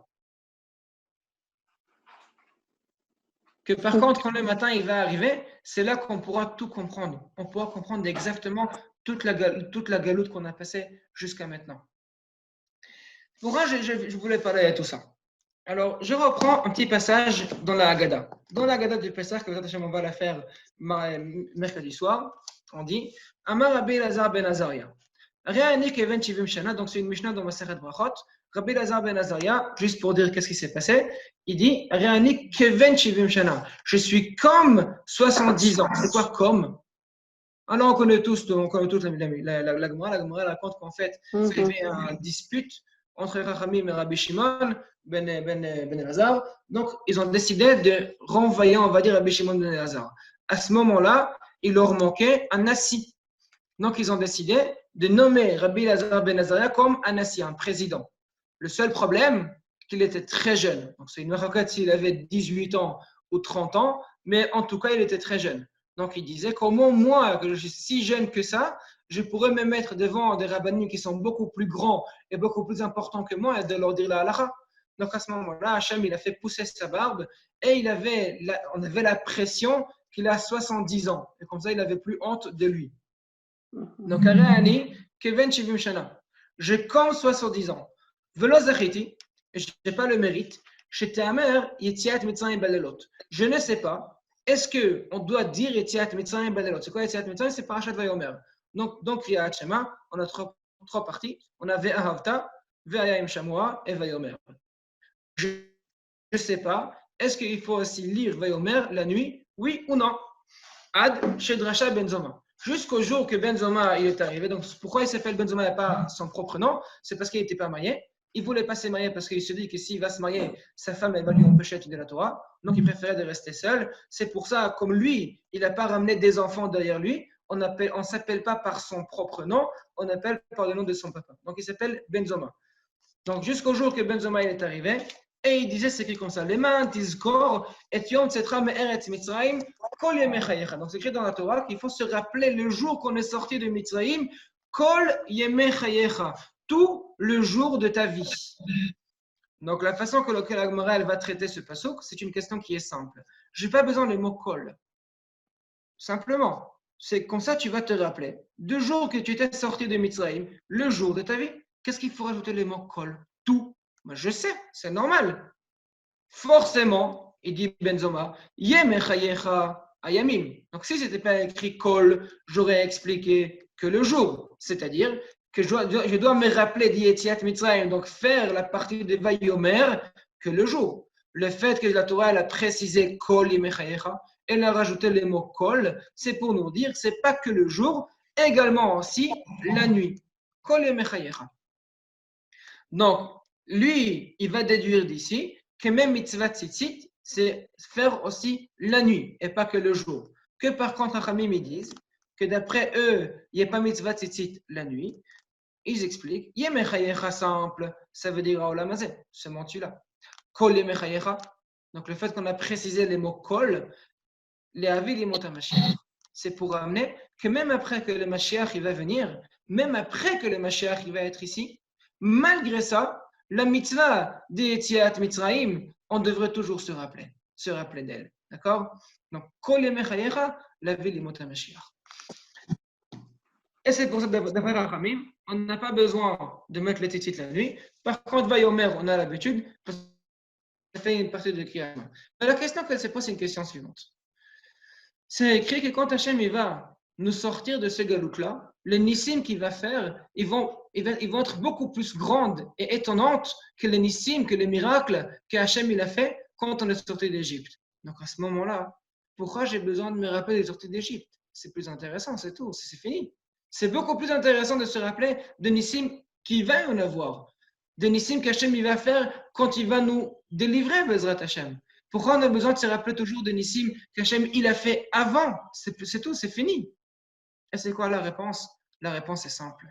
que par contre, quand le matin il va arriver, c'est là qu'on pourra tout comprendre. On pourra comprendre exactement toute la galoute qu'on a passée jusqu'à maintenant. Pourquoi je voulais parler de tout ça? Alors, je reprends un petit passage dans la Haggadah. Dans la Haggadah du Pessah, que on va la faire mercredi soir, on dit Amar Rabbi Elazar ben Azaria. Réani Keven Chivim Shana, donc c'est une Mishnah dans Masechet Brachot. Rabbi Elazar ben Azaria, juste pour dire qu'est-ce qui s'est passé, il dit Réani Keven Chivim Shana. Je suis comme 70 ans. C'est quoi comme? Alors, on connaît tous la Gemara. La Gemara raconte qu'en fait, il y avait une dispute entre Rachamim et Rabbi Shimon ben Elazar. Donc, ils ont décidé de renvoyer, on va dire, Rabbi Shimon ben Elazar. À ce moment-là, il leur manquait un Nassi. Donc, ils ont décidé de nommer Rabbi Elazar ben Azaria comme un Nassi, un président. Le seul problème, qu'il était très jeune. Donc, c'est une marquette s'il avait 18 ans ou 30 ans, mais en tout cas, il était très jeune. Donc, il disait comment moi, que je suis si jeune que ça, je pourrais me mettre devant des rabbinim qui sont beaucoup plus grands et beaucoup plus importants que moi et de leur dire la halakha. Donc, à ce moment-là, Hachem, il a fait pousser sa barbe et on avait la pression qu'il a 70 ans. Et comme ça, il n'avait plus honte de lui. Donc, Aréani, Keven Shivim Shana. Je compte 70 ans. Velo Zachiti, je n'ai pas le mérite. J'étais amer, Yetziat Mitzrayim Balelot. Je ne sais pas. Est-ce qu'on doit dire Yetziat Mitzrayim Balelot? C'est quoi Yetziat Mitzrayim? C'est Parashat Vayomer. Donc Kriyat Shema, on a trois parties. On a Ve'ahavta, Ve'ayim Shamua et Vayomer. Je ne sais pas. Est-ce qu'il faut aussi lire Vayomer la nuit? Oui ou non? Ad Shedrasha Benzoma. Jusqu'au jour que Benzoma il est arrivé. Donc pourquoi il s'appelle Benzoma et pas son propre nom? C'est parce qu'il n'était pas marié. Il ne voulait pas se marier parce qu'il se dit que s'il va se marier, sa femme elle va lui empêcher d'étudier la Torah. Donc il préférait de rester seul. C'est pour ça, comme lui, il n'a pas ramené des enfants derrière lui, on ne s'appelle pas par son propre nom, on appelle par le nom de son papa. Donc il s'appelle Benzoma. Donc jusqu'au jour que Benzoma il est arrivé, et il disait c'est écrit comme ça, les mains tizkor et yom tzetra me'eretz Mitzrayim kol yemei chayecha. Donc c'est écrit dans la Torah qu'il faut se rappeler le jour qu'on est sorti de Mitzrayim, kol yemei chayecha, tout le jour de ta vie. Donc la façon que la Gemara va traiter ce pasuk, c'est une question qui est simple. Je n'ai pas besoin du mot kol. Simplement, c'est comme ça tu vas te rappeler. 2 jours que tu étais sorti de Mitzrayim, le jour de ta vie, qu'est-ce qu'il faut rajouter le mot kol? Tout. Moi, je sais, c'est normal. Forcément, il dit Benzoma, Yemei chayecha ayamim. Donc si ce n'était pas écrit kol, j'aurais expliqué que le jour, c'est-à-dire que je dois me rappeler d'Yetziat Mitzrayim, donc faire la partie de Vayomer que le jour. Le fait que la Torah elle a précisé kol yemei chayecha, elle a rajouté les mots kol, c'est pour nous dire que ce n'est pas que le jour, également aussi la nuit. Kol yemei chayecha. Donc, lui, il va déduire d'ici que même mitzvah tzitzit, c'est faire aussi la nuit et pas que le jour. Que par contre, Rachamim, ils disent que d'après eux, il n'y a pas mitzvah tzitzit la nuit. Ils expliquent, yemei chayecha simple, ça veut dire olam hazeh, ce mot-là. Kol yemei chayecha. Donc, le fait qu'on a précisé les mots kol, les avis, les mots à Mashiach, c'est pour amener que même après que le Mashiach il va venir, même après que le Mashiach il va être ici, malgré ça, la mitzvah d'Yetziat Mitzrayim, on devrait toujours se rappeler d'elle. D'accord? Donc, Kol yemei chayecha, la vie limot HaMashiach. Et c'est pour ça, d'après Rachamim, on n'a pas besoin de mettre les tzitzit la nuit. Par contre, Vayomer, on a l'habitude, parce que ça fait une partie de Kriyat. Mais la question qu'elle se pose, c'est une question suivante. C'est écrit que quand Hachem il va nous sortir de ce galouk-là, les nissim qu'il va faire, ils vont être beaucoup plus grandes et étonnantes que les nissim, que les miracles que Hachem il a fait quand on est sorti d'Égypte. Donc à ce moment-là, pourquoi j'ai besoin de me rappeler des sorties d'Égypte? C'est plus intéressant, c'est tout, c'est fini. C'est beaucoup plus intéressant de se rappeler de nissim qui va en avoir, de nissim qu'Hachem il va faire quand il va nous délivrer, Bezrat Hachem. Pourquoi on a besoin de se rappeler toujours de nissim qu'Hachem il a fait avant? C'est tout, c'est fini. Et c'est quoi la réponse? La réponse est simple.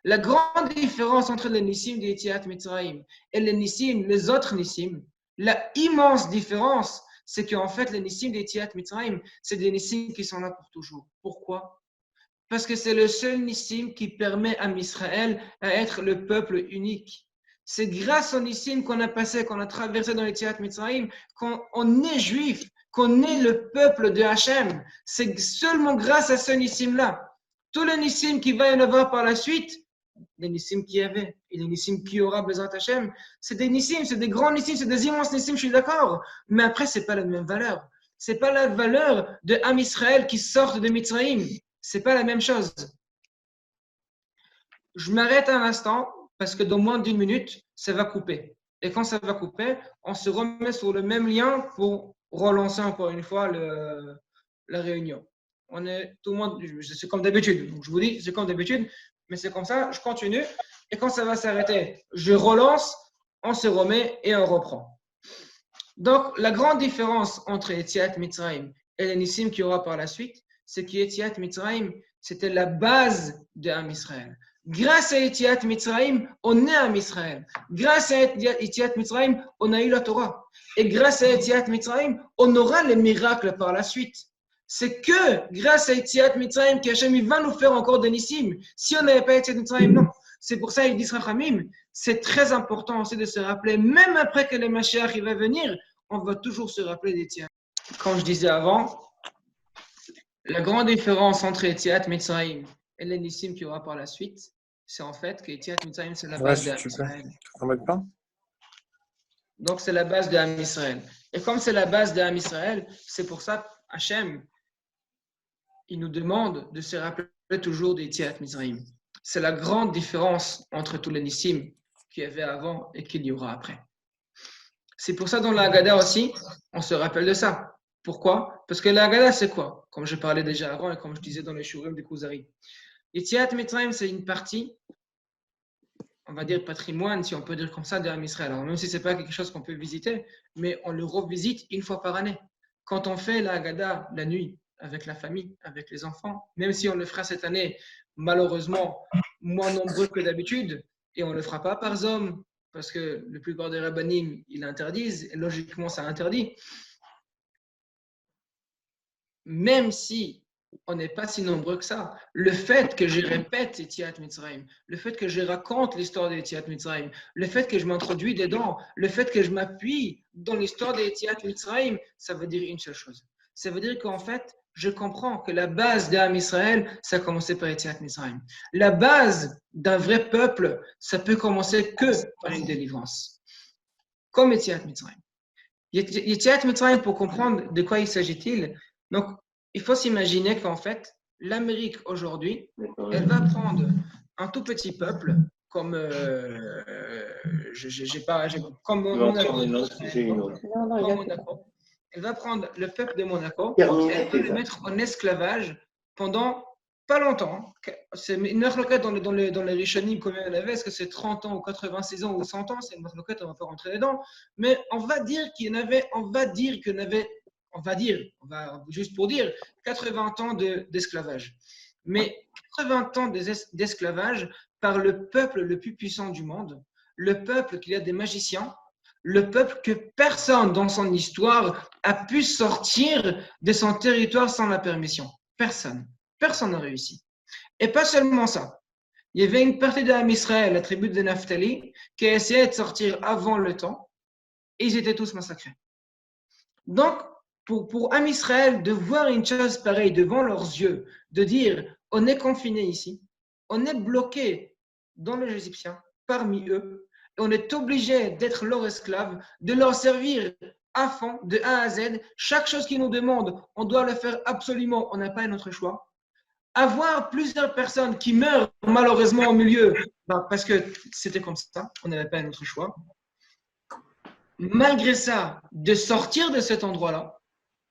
La grande différence entre les nissim d'Yetziat Mitzrayim et les nissim, les autres nissim, la immense différence, c'est qu'en fait, les nissim d'Yetziat Mitzrayim, c'est des nissim qui sont là pour toujours. Pourquoi? Parce que c'est le seul nissim qui permet à Israël à être le peuple unique. C'est grâce au nissim qu'on a passé, qu'on a traversé dans Yetziat Mitzrayim, qu'on est juif, qu'on est le peuple de Hachem. C'est seulement grâce à ce Nissim-là. Tous les Nissim qui va y en avoir par la suite, les Nissim qui y avait et les Nissim qui y aura besoin Hachem, c'est des Nissim, c'est des grands Nissim, c'est des immenses Nissim, je suis d'accord. Mais après, c'est pas la même valeur. C'est pas la valeur de Am Israël qui sortent de Mitzrayim. C'est pas la même chose. Je m'arrête un instant parce que dans moins d'une minute, ça va couper. Et quand ça va couper, on se remet sur le même lien pour relancer encore une fois la réunion. On est tout le monde, c'est comme d'habitude. Donc je vous dis, c'est comme d'habitude, mais c'est comme ça, je continue. Et quand ça va s'arrêter, je relance, on se remet et on reprend. Donc, la grande différence entre Yetziat Mitzrayim et les Nissim qu'il y aura par la suite, c'est que Yetziat Mitzrayim, c'était la base de Am Israël. Grâce à Yetziat Mitzrayim, on est Am Israël. Grâce à Yetziat Mitzrayim, on a eu la Torah. Et grâce à Yetziat Mitzrayim, on aura les miracles par la suite. C'est que grâce à Yetziat Mitzrayim qu'Hachem va nous faire encore des Nissim. Si on n'avait pas Yetziat Mitzrayim, non. C'est pour ça qu'il dit Rachamim, c'est très important aussi de se rappeler, même après que le Mashiach il va venir, on va toujours se rappeler d'Yetziat. Comme je disais avant, la grande différence entre Yetziat Mitzrayim et les Nissim qu'il y aura par la suite, c'est en fait que Yetziat Mitzrayim, c'est la base de Israël. Donc, c'est la base de Am Israël. Et comme c'est la base de Am Israël, c'est pour ça Hachem, il nous demande de se rappeler toujours d'Yetziat Mitzrayim. C'est la grande différence entre tous les Nissim qu'il y avait avant et qu'il y aura après. C'est pour ça dans la Haggadah aussi, on se rappelle de ça. Pourquoi? Parce que la Haggadah, c'est quoi? Comme je parlais déjà avant et comme je disais dans les Shurim du Kuzari. Yetziat Mitzrayim, c'est une partie, on va dire patrimoine, si on peut dire comme ça, d'Am Israël. Alors, même si ce n'est pas quelque chose qu'on peut visiter, mais on le revisite une fois par année. Quand on fait la Haggadah la nuit, avec la famille, avec les enfants, même si on le fera cette année, malheureusement, moins nombreux que d'habitude, et on ne le fera pas par Zoom, parce que la plupart des rabbinim, ils l'interdisent, et logiquement, ça interdit. Même si on n'est pas si nombreux que ça, le fait que je répète Yetziat Mitzrayim, le fait que je raconte l'histoire de Yetziat Mitzrayim, le fait que je m'introduis dedans, le fait que je m'appuie dans l'histoire de Yetziat Mitzrayim, ça veut dire une seule chose. Ça veut dire qu'en fait, je comprends que la base d'Am Israël, ça a commencé par Yetziat Mitzrayim. La base d'un vrai peuple, ça peut commencer que par une délivrance. Comme Yetziat Mitzrayim. Yetziat Mitzrayim, pour comprendre de quoi il s'agit-il, donc il faut s'imaginer qu'en fait, l'Amérique aujourd'hui, elle va prendre un tout petit peuple comme comme Monaco. Elle va prendre le peuple de Monaco et elle va le mettre en esclavage pendant pas longtemps. C'est une marloquette dans les Rishonim, combien il y en avait? Est-ce que c'est 30 ans ou 86 ans ou 100 ans? C'est une marloquette, on ne va pas rentrer dedans. Mais on va juste pour dire, 80 ans d'esclavage. Mais 80 ans d'esclavage par le peuple le plus puissant du monde, le peuple qui a des magiciens, le peuple que personne dans son histoire a pu sortir de son territoire sans la permission. Personne. Personne n'a réussi. Et pas seulement ça. Il y avait une partie d'Am Israël, la tribu de Naphtali, qui a essayé de sortir avant le temps, et ils étaient tous massacrés. Donc, pour Am Israël, de voir une chose pareille devant leurs yeux, de dire, on est confiné ici, on est bloqué dans les Égyptiens, parmi eux, et on est obligé d'être leurs esclaves, de leur servir à fond, de A à Z. Chaque chose qu'ils nous demandent, on doit le faire absolument, on n'a pas un autre choix. Avoir plusieurs personnes qui meurent malheureusement au milieu, parce que c'était comme ça, on n'avait pas un autre choix. Malgré ça, de sortir de cet endroit-là,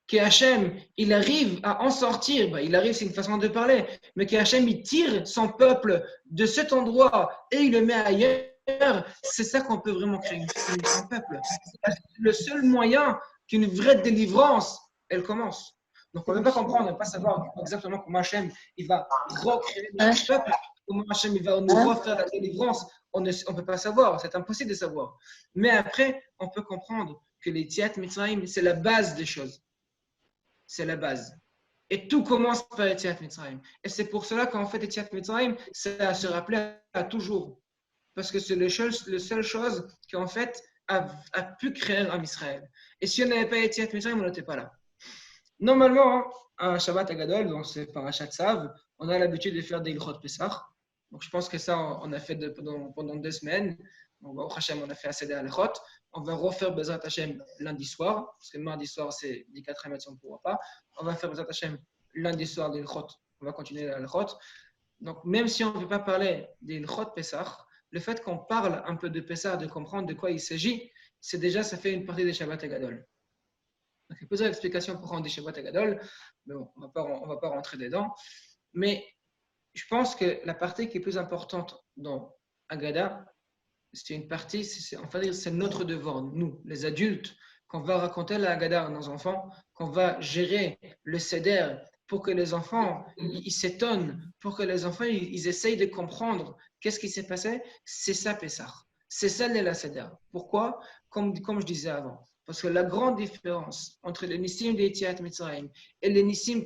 que Hachem, il arrive à en sortir, il arrive, c'est une façon de parler, mais que Hachem, il tire son peuple de cet endroit et il le met ailleurs, c'est ça qu'on peut vraiment créer un peuple. C'est le seul moyen qu'une vraie délivrance, elle commence. Donc, on ne peut pas comprendre, on ne peut pas savoir exactement comment Hachem, il va recréer notre peuple, comment Hachem, il va nous refaire la délivrance. On ne peut pas savoir, c'est impossible de savoir. Mais après, on peut comprendre que les Yetziat Mitzrayim, c'est la base des choses. C'est la base. Et tout commence par Yetziat Mitzrayim. Et c'est pour cela qu'en fait, Yetziat Mitzrayim, c'est à se rappeler à toujours. Parce que c'est la seule chose qui, en fait, a pu créer Am Israël. Et si on n'avait pas Yetziat Mitzrayim, on n'était pas là. Normalement, hein, à Shabbat Agadol, donc c'est Parashat Tzav, on a l'habitude de faire des Ilchot Pessah. Donc je pense que ça, on a fait pendant 2 semaines. Donc, au Hashem, on a fait assez d'Ilchot. On va refaire Bezrat Hashem lundi soir, parce que mardi soir, c'est des 4 mètres, on ne pourra pas. On va faire Bezrat Hashem lundi soir des Ilchot. On va continuer l'Ilchot. Donc, même si on ne veut pas parler des Ilchot Pessah, le fait qu'on parle un peu de Pessah, de comprendre de quoi il s'agit, c'est déjà, ça fait une partie des Shabbat Agadol. Donc, il y a plusieurs explications pour rendre des Shabbat Agadol, mais bon, on ne va pas rentrer dedans. Mais je pense que la partie qui est plus importante dans Agada, c'est une partie, c'est notre devoir, nous, les adultes, qu'on va raconter la Agada à nos enfants, qu'on va gérer le Seder pour que les enfants ils s'étonnent, pour que les enfants ils essayent de comprendre qu'est-ce qui s'est passé. C'est ça, Pessah. C'est ça, la Seder. Pourquoi? Comme je disais avant. Parce que la grande différence entre les Nissim d'Etiat Mitzrayim et les Nissim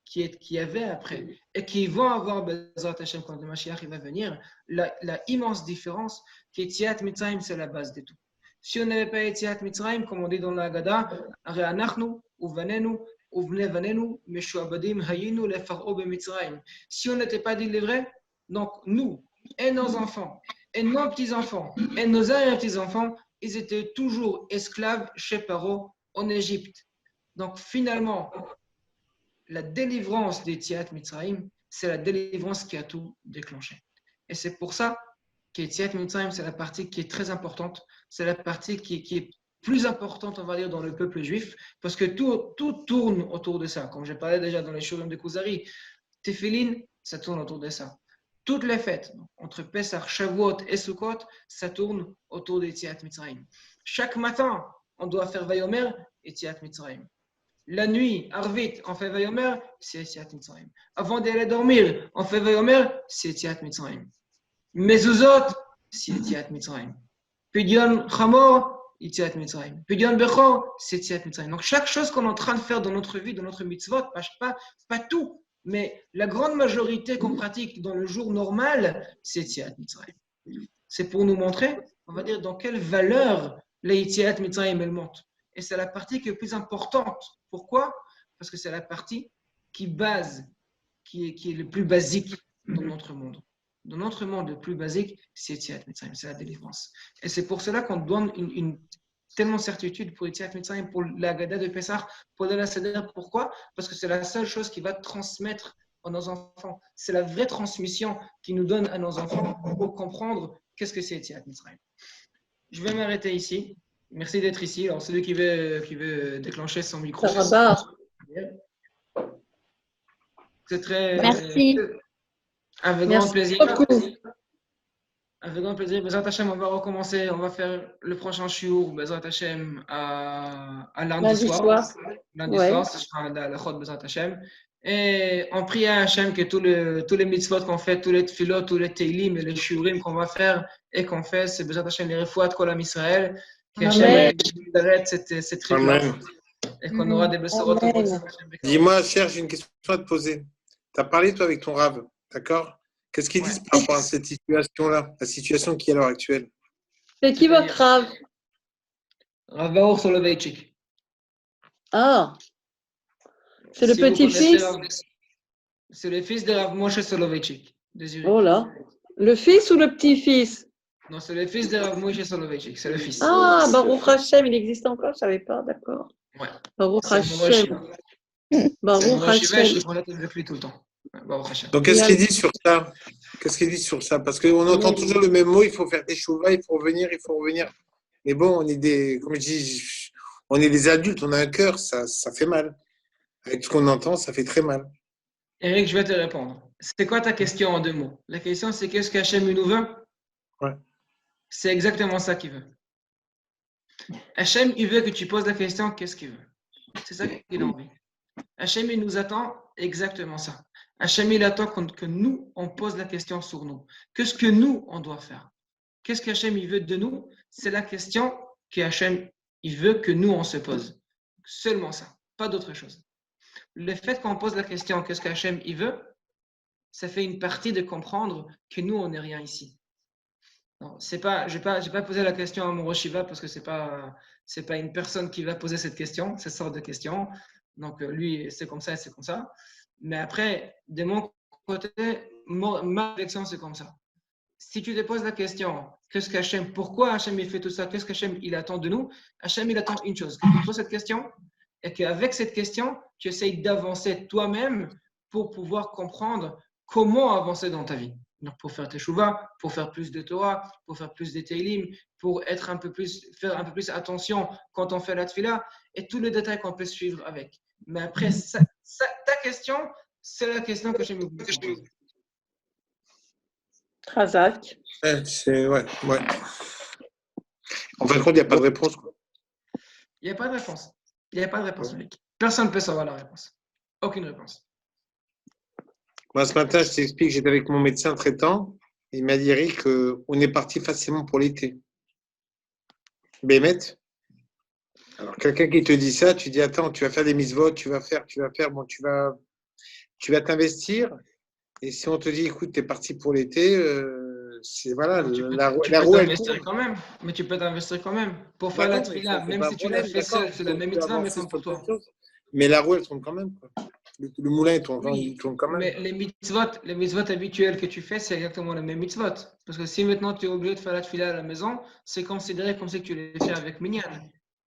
qui avait après et qui vont avoir Bezrat Hashem quand le Mashiach va venir, la immense différence qu'Etiat Mitzrayim, c'est la base de tout. Si on n'avait pas Etiat Mitzrayim, comme on dit dans la Haggadah, Are anachnu uvanenu uvnei vanenu meshuabadim hayinu lefar'o b'Mitzrayim. Si on n'était pas délivrés, donc nous et nos enfants et nos petits-enfants et nos arrière-petits-enfants, ils étaient toujours esclaves chez Paro en Égypte. Donc finalement, la délivrance des Tiat Mitzrayim, c'est la délivrance qui a tout déclenché. Et c'est pour ça que Tiat Mitzrayim, c'est la partie qui est très importante, c'est la partie qui est plus importante, on va dire, dans le peuple juif, parce que tout tourne autour de ça. Comme j'ai parlé déjà dans les Shurim de Kuzari, Tefillin, ça tourne autour de ça. Toutes les fêtes, entre Pesach, Shavuot et Sukkot, ça tourne autour des Tiat Mitzrayim. Chaque matin, on doit faire Vayomer et Tiat Mitzrayim. La nuit, Arvit, on fait Vayomer, c'est Etiat Mitzrayim. Avant d'aller dormir, on fait Vayomer, c'est Etiat Mitzrayim. Mezuzot, c'est Etiat Mitzrayim. Pidyon Chamor, Etiat Mitzrayim. Pidyon Bechor, c'est Etiat Mitzrayim. Donc chaque chose qu'on est en train de faire dans notre vie, dans notre mitzvot, pas tout, mais la grande majorité qu'on pratique dans le jour normal, c'est Etiat Mitzrayim. C'est pour nous montrer, on va dire, dans quelle valeur les Etiat Mitzrayim elles montent. Et c'est la partie qui est plus importante. Pourquoi? Parce que c'est la partie qui est le plus basique dans notre monde. Dans notre monde, le plus basique, c'est Etiat Mitzrayim, c'est la délivrance. Et c'est pour cela qu'on donne une tellement certitude pour Etiat Mitzrayim, pour la Haggadah de Pessah, pour la Seder. Pourquoi? Parce que c'est la seule chose qui va transmettre à nos enfants. C'est la vraie transmission qui nous donne à nos enfants pour comprendre qu'est-ce que c'est Etiat Mitzrayim. Je vais m'arrêter ici. Merci d'être ici. Alors, celui qui veut déclencher son micro. C'est très. Merci. Avec Merci grand plaisir. beaucoup. Avec grand plaisir. Bezrat Hashem, on va recommencer. On va faire le prochain shiur, Bezrat Hashem, à lundi soir. Lundi soir, ce sera la chod Bezrat Hashem. Et on prie à Hashem que tous les mitzvot qu'on fait, tous les tfilot, tous les teilim et les shiurim qu'on va faire et qu'on fait, c'est Bezrat Hashem, les refouat kol am Israël. Que Hashem arrête cette triple et qu'on aura des bessorot. Dis-moi, cher, j'ai une question à te poser. Tu as parlé, toi, avec ton Rav, d'accord? Qu'est-ce qu'ils disent par rapport à cette situation-là, la situation qui est à l'heure actuelle? C'est qui votre Rav? Rav Baruch Soloveitchik. Ah, c'est le petit-fils? C'est le fils de Rav Moshe Soloveitchik. Oh là, le fils ou le petit-fils? Non, c'est le fils de Rav Moshe Soloveitchik, c'est le fils. Ah, Baruch Hashem, il existe encore, je ne savais pas, d'accord. Ouais. Baruch Hashem. Baruch Hashem. Je prends la tête avec lui tout le temps. Baruch Hashem. Donc, qu'est-ce qu'il dit sur ça? Qu'est-ce qu'il dit sur ça? Parce qu'on entend toujours le même mot, il faut faire des chouvas, il faut revenir. Mais bon, on est comme je dis, on est des adultes, on a un cœur, ça fait mal. Avec ce qu'on entend, ça fait très mal. Eric, je vais te répondre. C'est quoi ta question en 2 mots? La question, c'est qu'est-ce qu'Hachem nous veut? Ouais. C'est exactement ça qu'il veut. Hachem, il veut que tu poses la question, qu'est-ce qu'il veut? C'est ça qu'il a envie. Hachem, il nous attend exactement ça. Hachem, il attend que nous, on pose la question sur nous. Qu'est-ce que nous, on doit faire? Qu'est-ce qu'Hachem, il veut de nous? C'est la question que Hachem, il veut que nous, on se pose. Seulement ça, pas d'autre chose. Le fait qu'on pose la question, qu'est-ce qu'Hachem, il veut? Ça fait une partie de comprendre que nous, on n'est rien ici. Non, je vais pas poser la question à mon Rosh Yeshiva parce que c'est pas une personne qui va poser cette question, cette sorte de question. Donc, lui, c'est comme ça, c'est comme ça. Mais après, de mon côté, ma réflexion, c'est comme ça. Si tu te poses la question, qu'est-ce qu'Hachem, pourquoi Hachem il fait tout ça, qu'est-ce qu'Hachem il attend de nous, Hachem il attend une chose, que tu te poses cette question et qu'avec cette question, tu essayes d'avancer toi-même pour pouvoir comprendre comment avancer dans ta vie. Donc pour faire tes chouvas, pour faire plus de Torah, pour faire plus de Teilim, pour être faire un peu plus attention quand on fait la tefila et tous les détails qu'on peut suivre avec. Mais après, ta question, c'est la question que j'aime vous poser. Razak. Ouais. En fin de compte, il n'y a pas de réponse. Quoi. Il n'y a pas de réponse. Il n'y a pas de réponse, Rick. Personne ne peut savoir la réponse. Aucune réponse. Moi, ce matin, je t'explique, j'étais avec mon médecin traitant. Il m'a dit, Eric, on est parti facilement pour l'été. Bémet. Alors, quelqu'un qui te dit ça, tu dis, attends, tu vas faire des mitzvot, tu vas faire, bon, tu vas t'investir. Et si on te dit, écoute, tu es parti pour l'été, c'est voilà, la roue, elle tourne. Quand même. Mais tu peux t'investir quand même. Pour faire D'accord, la tefila, même si tu l'as fait seul, c'est la même mitzvah, mais comme pour toi. Mais la roue, elle tourne quand même. Quoi. Le moulin, il tourne quand même. Mais les mitzvot habituels que tu fais, c'est exactement les mêmes mitzvot. Parce que si maintenant tu es obligé de faire la tefila à la maison, c'est considéré comme si tu l'as fait avec Minyan.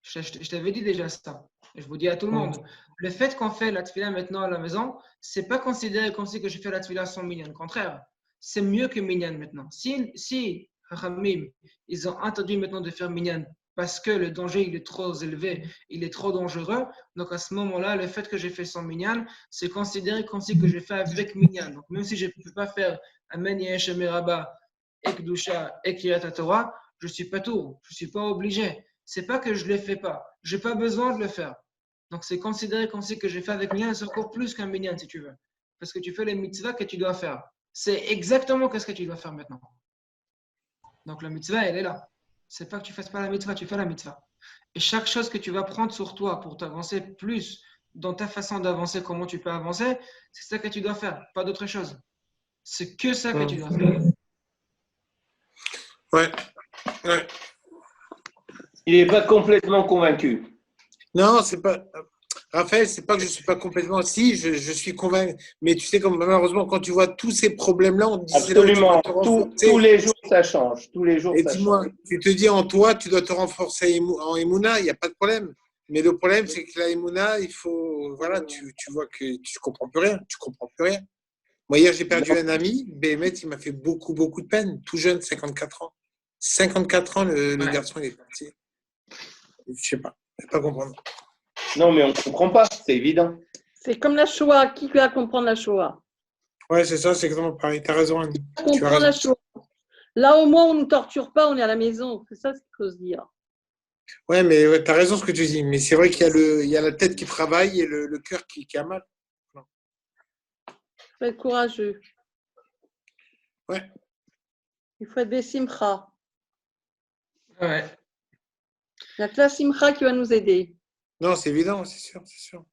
Je t'avais dit déjà ça. Et je vous dis à tout le monde. Le fait qu'on fait la tefila maintenant à la maison, c'est pas considéré comme si que je fais la tefila sans Minyan. Au contraire, c'est mieux que Minyan maintenant. Si Ramim, ils ont interdit maintenant de faire Minyan parce que le danger il est trop élevé, il est trop dangereux. Donc à ce moment-là, le fait que j'ai fait sans Minyan, c'est considéré comme si que j'ai fait avec Minyan. Donc même si je ne peux pas faire Amen Yesh Meraba, Ekdusha, Ekirat Torah, je ne suis pas tout, je ne suis pas obligé. C'est pas que je ne le fais pas, je n'ai pas besoin de le faire. Donc c'est considéré comme si que j'ai fait avec Minyan, c'est encore plus qu'un Minyan si tu veux. Parce que tu fais les mitzvahs que tu dois faire. C'est exactement ce que tu dois faire maintenant. Donc la mitzvah, elle est là. C'est pas que tu fasses pas la mitzvah, tu fais la mitzvah. Et chaque chose que tu vas prendre sur toi pour t'avancer plus dans ta façon d'avancer, comment tu peux avancer, c'est ça que tu dois faire, pas d'autre chose. C'est que ça que tu dois faire. Ouais. Il n'est pas complètement convaincu. Non, c'est pas. Raphaël, c'est pas que je suis pas complètement. Si, je suis convaincu. Mais tu sais, comme malheureusement, quand tu vois tous ces problèmes-là, on te dit absolument. Tous les jours, ça change. Tous les jours, et ça dis-moi, change. tu te dis en toi, tu dois te renforcer en Emouna, il n'y a pas de problème. Mais le problème, c'est que la Emouna, il faut. Voilà, tu vois que tu comprends plus rien. Tu comprends plus rien. Moi, hier, j'ai perdu un ami. Béhémet, il m'a fait beaucoup de peine. Tout jeune, 54 ans. 54 ans, le garçon, il est parti. Je sais pas. Je ne vais pas comprendre. Non, mais on ne comprend pas, c'est évident. C'est comme la Shoah. Qui va comprendre la Shoah? Ouais, c'est ça, c'est exactement pareil. Tu as raison, Annie. Tu as raison. La Shoah. Là, au moins, on ne nous torture pas, on est à la maison. C'est ça ce qu'il faut se dire. Ouais, mais ouais, tu as raison ce que tu dis. Mais c'est vrai qu'il y a la tête qui travaille et le cœur qui a mal. Il faut être courageux. Ouais. Il faut être des simcha. Ouais. Il y a que la simcha qui va nous aider. Non, c'est évident, c'est sûr, c'est sûr.